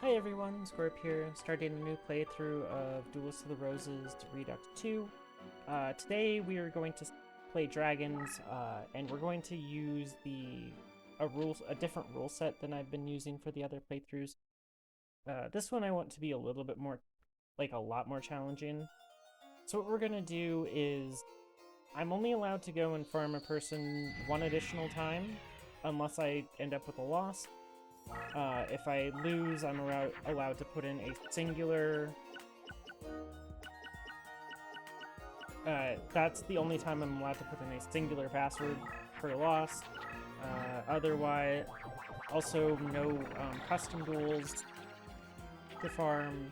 Hi everyone, Scorp here, starting a new playthrough of Duelist of the Roses to Redux 2. Today we are going to play dragons, and we're going to use a different rule set than I've been using for the other playthroughs. This one I want to be a little bit more, a lot more challenging. So what we're gonna do is, I'm only allowed to go and farm a person one additional time, unless I end up with a loss. If I lose, I'm allowed to put in a singular... that's the only time I'm allowed to put in a singular password per loss. Otherwise, also no custom duels to farm,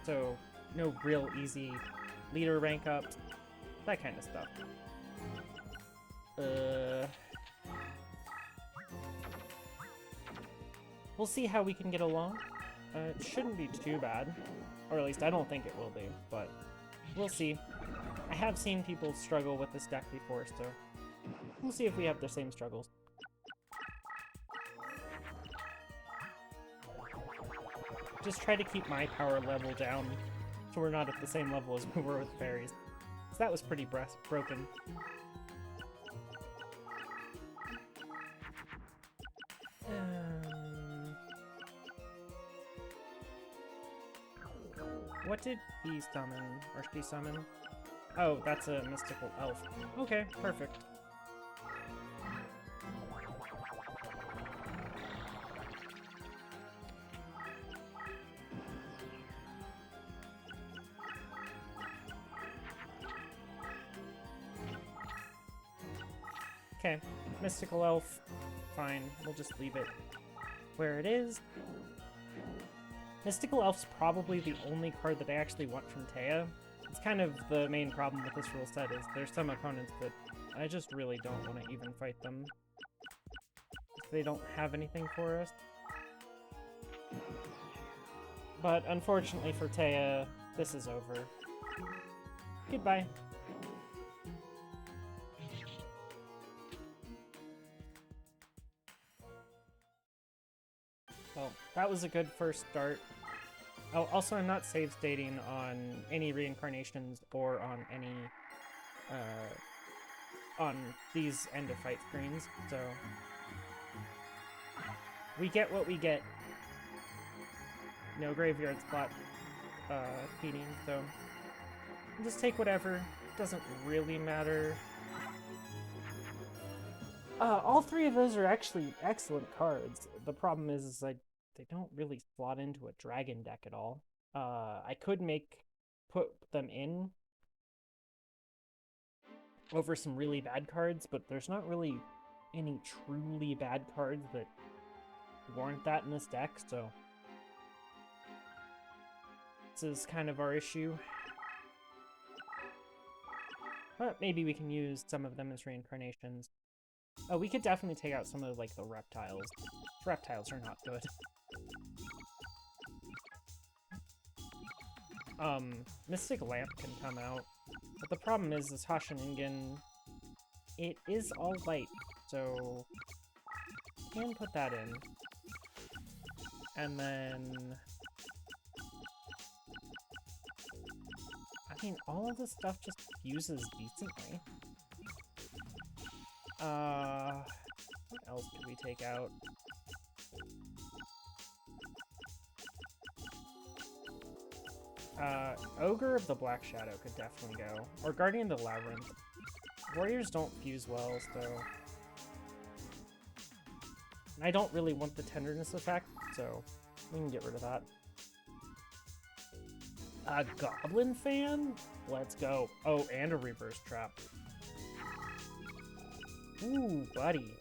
so no real easy leader rank ups, that kind of stuff. We'll see how we can get along. It shouldn't be too bad, or at least I don't think it will be, but we'll see. I have seen people struggle with this deck before, so we'll see if we have the same struggles. Just try to keep my power level down so we're not at the same level as we were with fairies. So that was pretty broken. What did he summon, or she summon? Oh, that's a mystical elf. Okay, perfect. Okay, mystical elf, fine, we'll just leave it where it is. Mystical Elf's probably the only card that I actually want from Taya. It's kind of the main problem with this rule set, is there's some opponents that I just really don't want to even fight them if they don't have anything for us. But unfortunately for Taya, this is over. Goodbye. Well, that was a good first start. Oh, also, I'm not save stating on any reincarnations or on any, on these end of fight screens, so we get what we get. No graveyard spot feeding, so we'll just take whatever. Doesn't really matter. All three of those are actually excellent cards. The problem is they don't really slot into a dragon deck at all. I could put them in over some really bad cards, but there's not really any truly bad cards that warrant that in this deck, so this is kind of our issue. But maybe we can use some of them as reincarnations. Oh, we could definitely take out some of, the reptiles. Reptiles are not good. Mystic Lamp can come out, but the problem is this Hashiningen, it is all light, so you can put that in. And then... I mean, all of this stuff just fuses decently. What else could we take out? Ogre of the Black Shadow could definitely go. Or Guardian of the Labyrinth. Warriors don't fuse well, so... I don't really want the tenderness effect, so we can get rid of that. A Goblin Fan? Let's go. Oh, and a Reverse Trap. Ooh, buddy.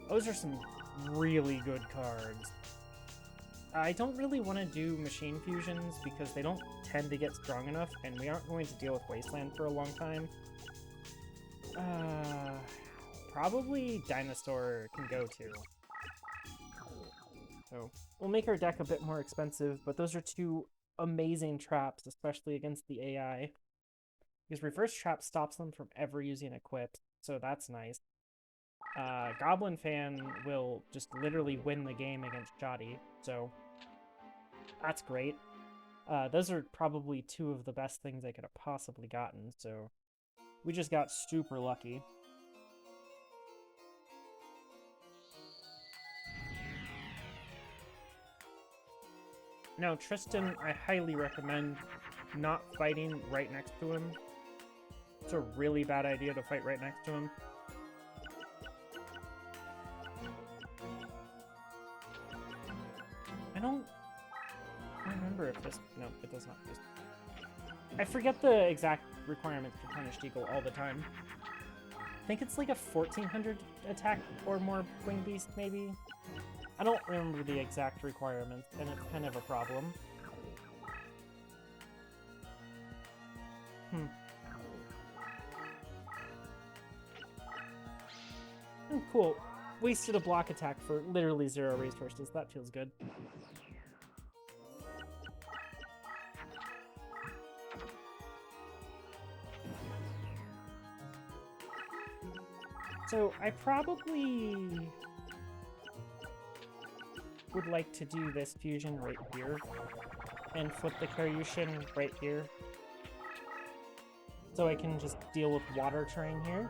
Those are some really good cards. I don't really want to do machine fusions because they don't tend to get strong enough, and we aren't going to deal with Wasteland for a long time. Probably Dinosaur can go too. So we'll make our deck a bit more expensive, but those are two amazing traps, especially against the AI. Because Reverse Trap stops them from ever using Equip, so that's nice. Goblin Fan will just literally win the game against Shoddy, so that's great. Those are probably two of the best things I could have possibly gotten, so we just got super lucky. Now, Tristan, I highly recommend not fighting right next to him. It's a really bad idea to fight right next to him. I don't remember if this... No, it does not. I forget the exact requirements for Punished Eagle all the time. I think it's like a 1400 attack or more Wing Beast, maybe? I don't remember the exact requirements, and it's kind of a problem. Oh, cool. Wasted a block attack for literally 0 resources. That feels good. So I probably would like to do this fusion right here and flip the Karyushin right here so I can just deal with water terrain here.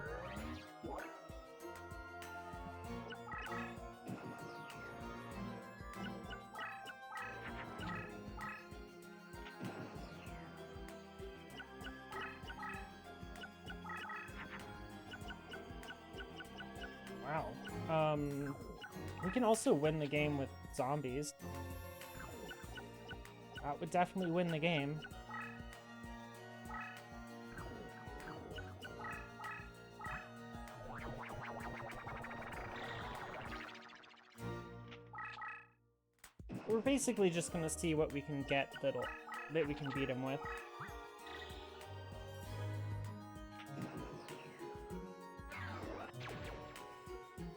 Wow. We can also win the game with zombies. That would definitely win the game. We're basically just gonna see what we can get that we can beat him with.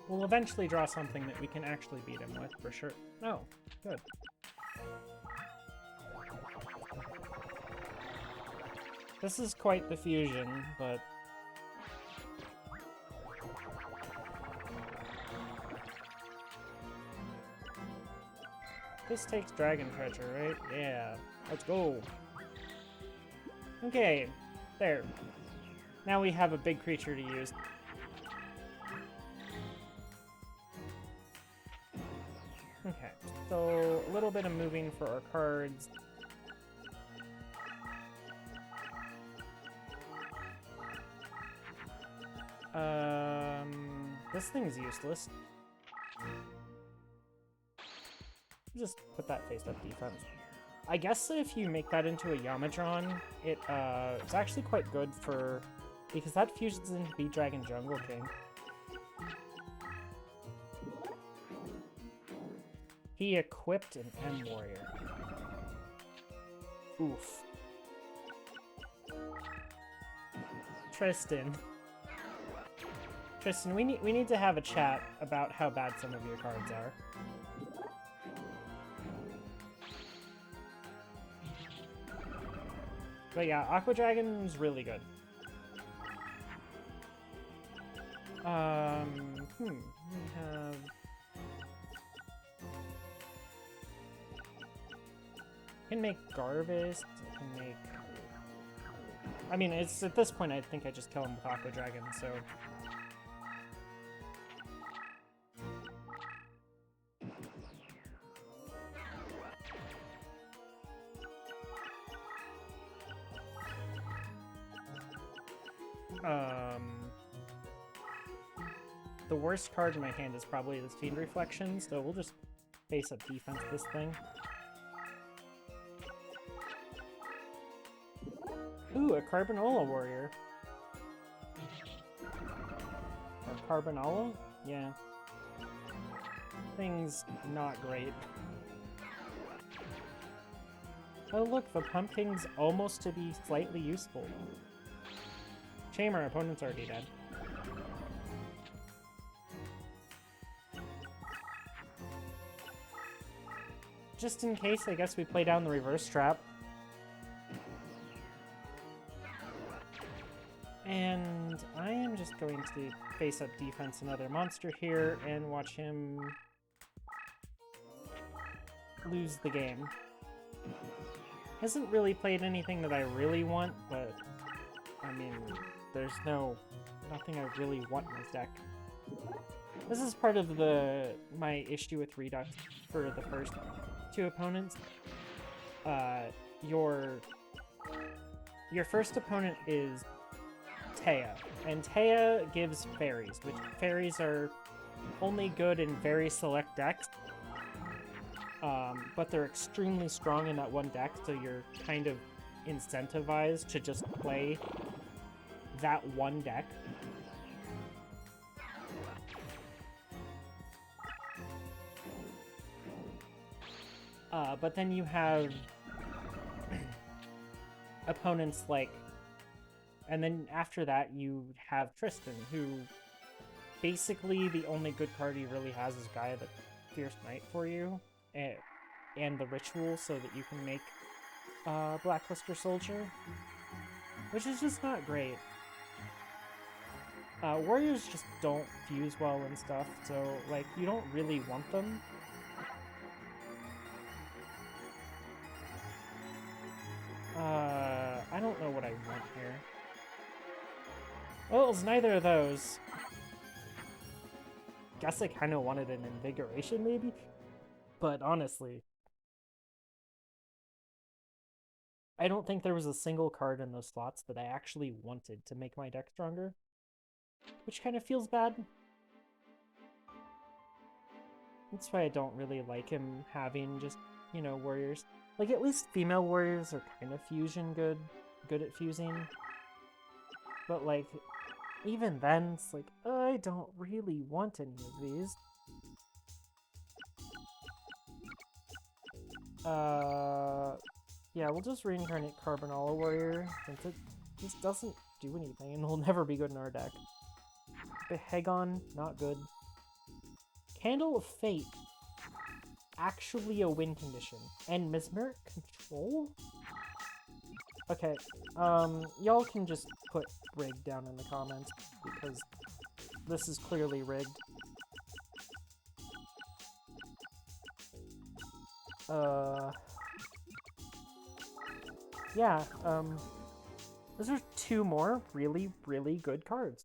We'll eventually draw something that we can actually beat him with, for sure. Oh, good. This is quite the fusion, but... This takes dragon treasure, right? Yeah. Let's go. Okay. There. Now we have a big creature to use. Okay, so a little bit of moving for our cards. This thing's useless. Just put that face up defense. I guess if you make that into a Yamadron, it's actually quite good for... because that fusions into B-Dragon Jungle King. He equipped an M-Warrior. Oof. Tristan, we need to have a chat about how bad some of your cards are. But yeah, Aqua Dragon's really good. We have... I can make Garvist, I can make... I mean, it's at this point I think I just kill him with Aqua Dragon, so... The worst card in my hand is probably this Fiend Reflection, so we'll just face up defense this thing. Ooh, a Carbonella Warrior. Or Carbonella? Yeah. Thing's not great. Oh look, the Pumpkin's almost to be slightly useful. Shame our opponent's already dead. Just in case, I guess we play down the reverse trap. And I am just going to face up defense another monster here and watch him lose the game. Hasn't really played anything that I really want, but I mean, there's nothing I really want in his deck. This is part of my issue with Redux for the first two opponents. Your first opponent is Taya, and Taya gives fairies, which fairies are only good in very select decks, but they're extremely strong in that one deck, so you're kind of incentivized to just play that one deck. But then you have opponents like... And then after that, you have Tristan, who basically the only good card he really has is Gaia the Fierce Knight for you, and the Ritual, so that you can make Blackluster Soldier, which is just not great. Warriors just don't fuse well and stuff, so, like, you don't really want them. I don't know what I want here. Well, it's neither of those. Guess I kind of wanted an Invigoration, maybe? But honestly, I don't think there was a single card in those slots that I actually wanted to make my deck stronger. Which kind of feels bad. That's why I don't really like him having just, you know, warriors. Like, at least female warriors are kind of fusion good at fusing. But, like, even then, it's like, I don't really want any of these. Yeah, we'll just reincarnate Carbonala Warrior, since it just doesn't do anything, and will never be good in our deck. Behegon, not good. Candle of Fate, actually a win condition. And Mesmeric Control? Okay, y'all can just put rigged down in the comments, because this is clearly rigged. Yeah, those are two more really, really good cards.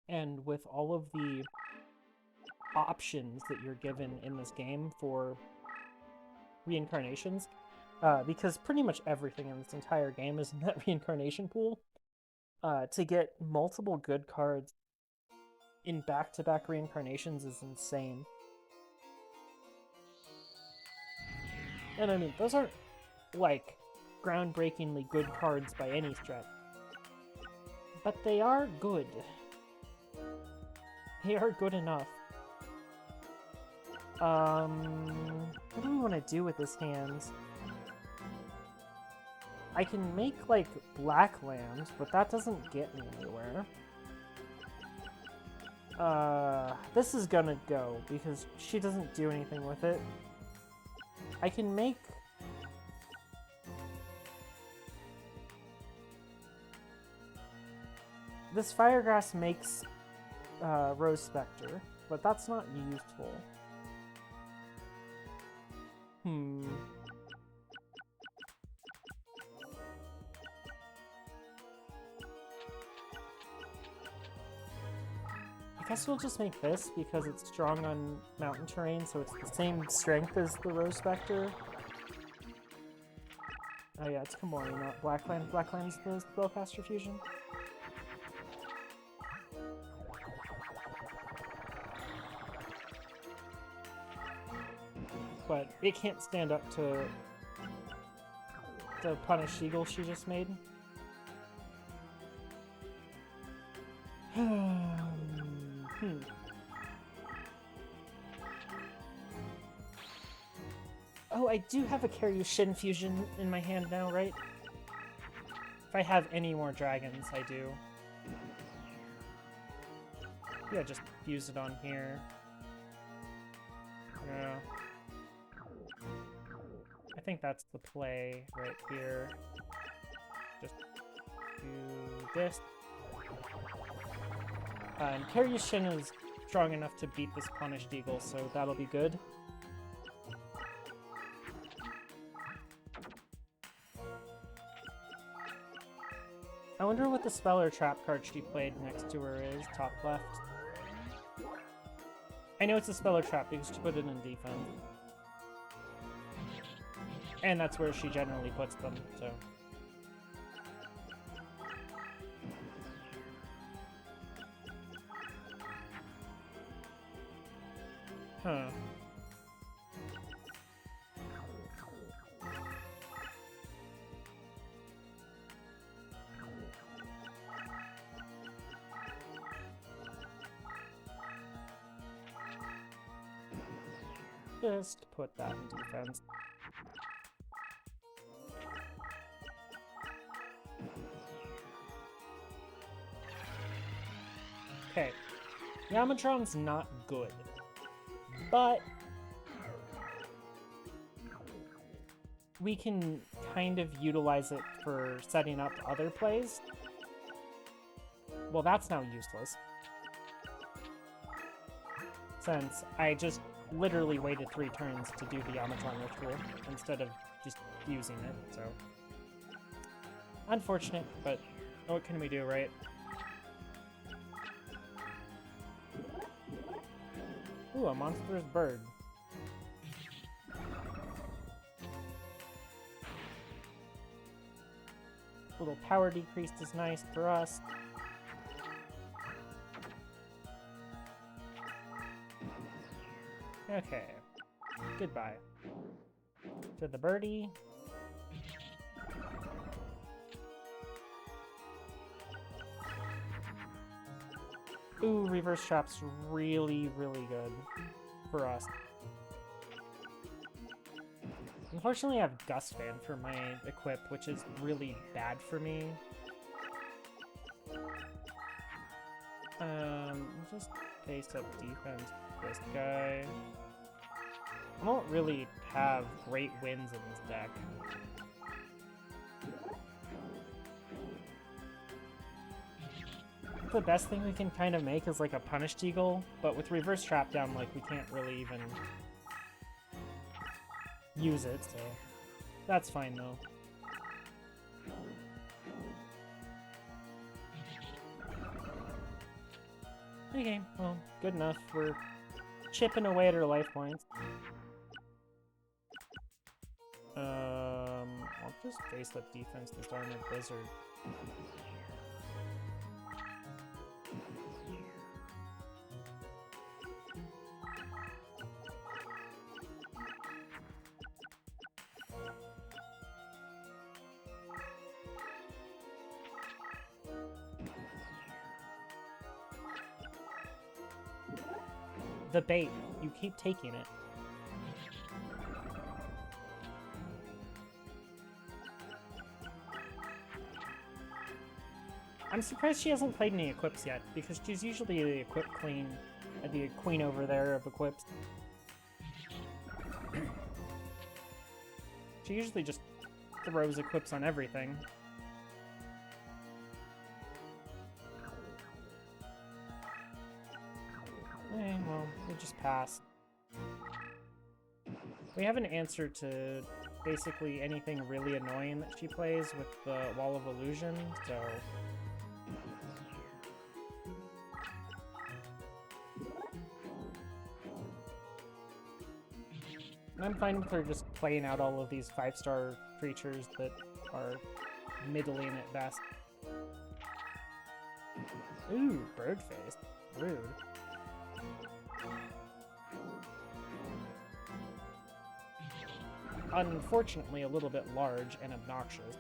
And with all of the options that you're given in this game for reincarnations, because pretty much everything in this entire game is in that reincarnation pool, to get multiple good cards in back-to-back reincarnations is insane. And I mean, those aren't, like, groundbreakingly good cards by any stretch. But they are good. They are good enough. What do we want to do with this hand? I can make, like, black land, but that doesn't get me anywhere. This is gonna go, because she doesn't do anything with it. I can make... This Firegrass makes Rose Spectre, but that's not useful. I guess we'll just make this because it's strong on mountain terrain, so it's the same strength as the Rose Spectre. Oh yeah, it's Komori, not Blackland. Blackland's the Spellcaster Fusion. But it can't stand up to the Punished Eagle she just made. Oh, I do have a Karyushin Fusion in my hand now, right? If I have any more dragons, I do. Yeah, just fuse it on here. Yeah. I think that's the play right here. Just do this. And Karyushin is strong enough to beat this Punished Eagle, so that'll be good. I wonder what the spell or trap card she played next to her is, top left. I know it's a spell or trap because she put it in defense. And that's where she generally puts them, so. Huh. Just put that in defense. Okay. Yamatron's not good. But we can kind of utilize it for setting up other plays. Well, that's now useless. Since I just literally waited 3 turns to do the Yamatron ritual instead of just using it, so. Unfortunate, but what can we do, right? Ooh, a monstrous bird. A little power decreased is nice for us. Okay. Goodbye. To the birdie. Ooh, reverse trap's really, really good for us. Unfortunately, I have Gust Fan for my equip, which is really bad for me. Just face up defense this guy. I don't really have great wins in this deck. The best thing we can kind of make is like a Punished Eagle, but with reverse trap down, like, we can't really even use it, so that's fine though. Okay, well, good enough. We're chipping away at her life points. I'll just face up defense this Armored Blizzard. The bait. You keep taking it. I'm surprised she hasn't played any equips yet, because she's usually the equip queen, the queen over there of equips. She usually just throws equips on everything. Well, we'll just pass. We have an answer to basically anything really annoying that she plays with the Wall of Illusion, so... I'm fine with her just playing out all of these 5-star creatures that are middling at best. Ooh, Birdface. Rude. Unfortunately, a little bit large and obnoxious.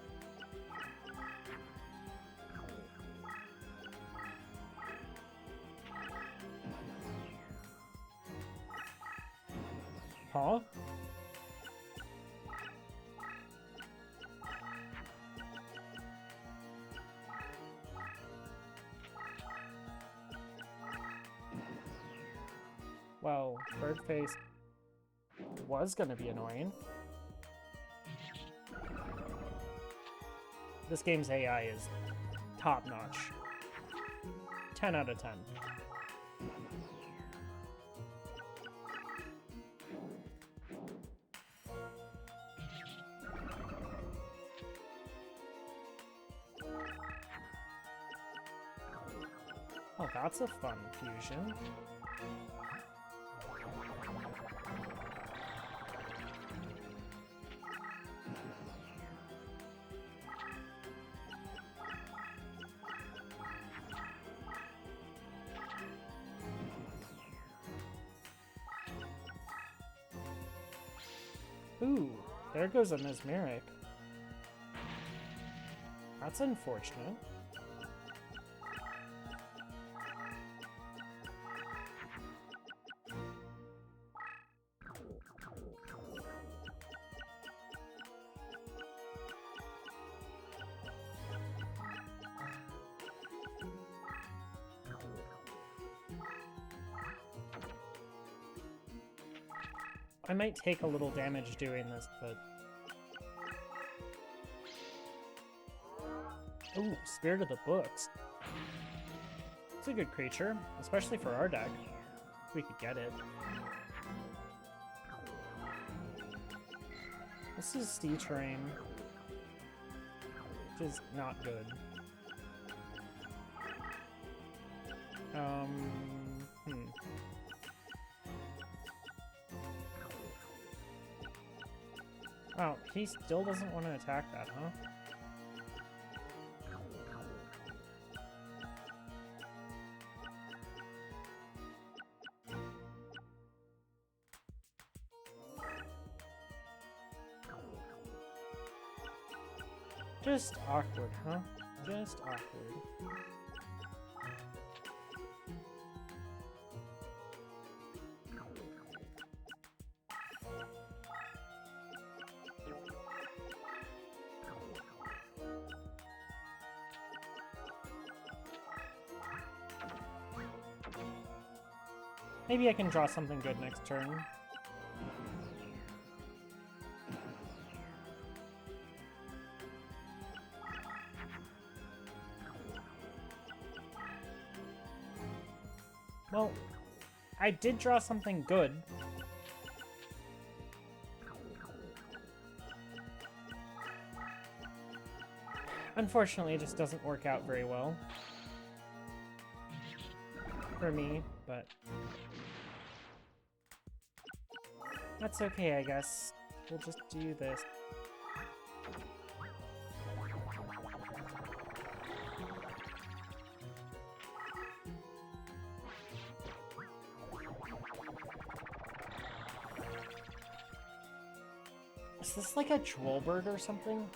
Huh? Well, Birdface was gonna be annoying. This game's AI is top-notch. 10 out of 10. Oh, that's a fun fusion. Ooh, there goes a mesmeric. That's unfortunate. I might take a little damage doing this, but... Ooh, Spirit of the Books. It's a good creature, especially for our deck. If we could get it. This is Stee Terrain, which is not good. Oh, he still doesn't want to attack that, huh? Just awkward, huh? Just awkward. Maybe I can draw something good next turn. Well, I did draw something good. Unfortunately, it just doesn't work out very well for me, but that's okay, I guess. We'll just do this. Is this like a Drollbird or something?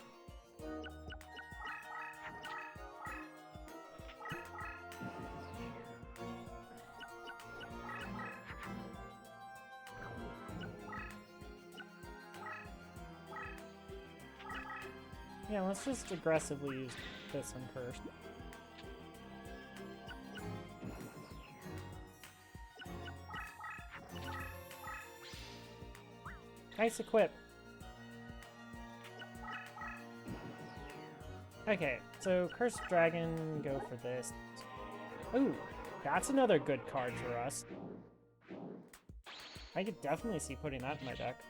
Yeah, let's just aggressively use this one first. Nice equip. Okay, so Cursed Dragon, go for this. Ooh, that's another good card for us. I could definitely see putting that in my deck.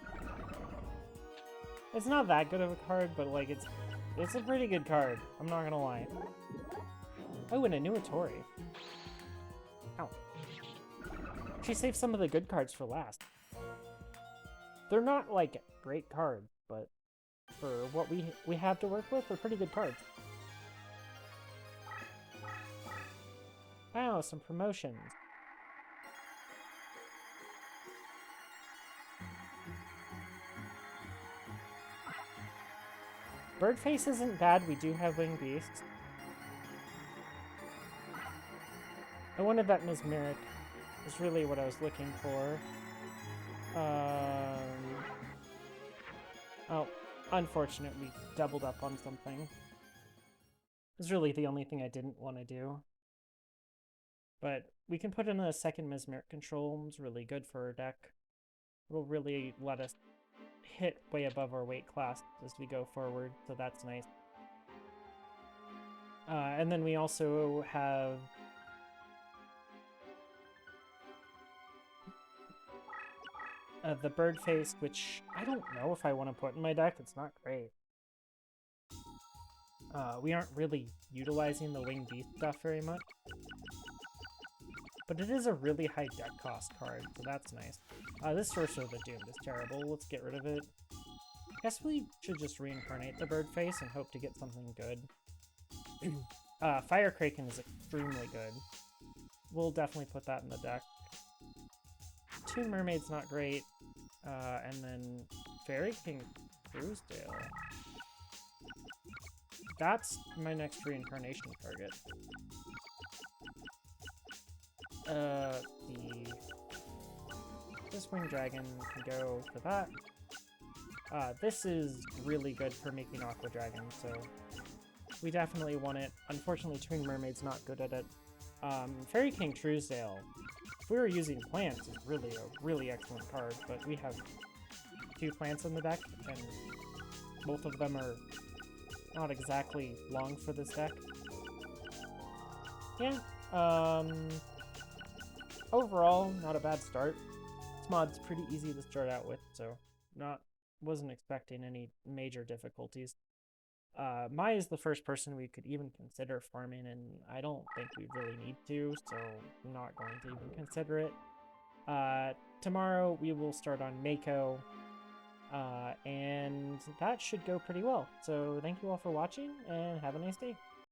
It's not that good of a card, but like it's a pretty good card. I'm not gonna lie. Oh, and a new Atori. Ow. She saved some of the good cards for last. They're not like great cards, but for what we have to work with, they're pretty good cards. Wow, some promotions. Birdface isn't bad, we do have Winged Beasts. I wanted that Mesmeric, is really what I was looking for. Oh, unfortunate, we doubled up on something. It's really the only thing I didn't want to do. But we can put in a second Mesmeric control, it's really good for our deck. It'll really let us hit way above our weight class as we go forward, so that's nice. And then we also have the bird face, which I don't know if I want to put in my deck. It's not great. We aren't really utilizing the winged beast stuff very much. But it is a really high deck cost card, so that's nice. This Sorcerer of the Doomed is terrible. Let's get rid of it. I guess we should just reincarnate the bird face and hope to get something good. Fire Kraken is extremely good. We'll definitely put that in the deck. Toon Mermaid's not great. And then Fairy King Cruisedale. That's my next reincarnation target. This Winged Dragon can go for that. This is really good for making Aqua Dragon, so we definitely want it. Unfortunately, Toon Mermaid's not good at it. Fairy King Truesdale, if we were using plants, is really a really excellent card, but we have 2 plants in the deck, and both of them are not exactly long for this deck. Yeah, overall, not a bad start. This mod's pretty easy to start out with, so wasn't expecting any major difficulties. Mai is the first person we could even consider farming, and I don't think we really need to, so I'm not going to even consider it. Tomorrow we will start on Mako, and that should go pretty well. So thank you all for watching, and have a nice day.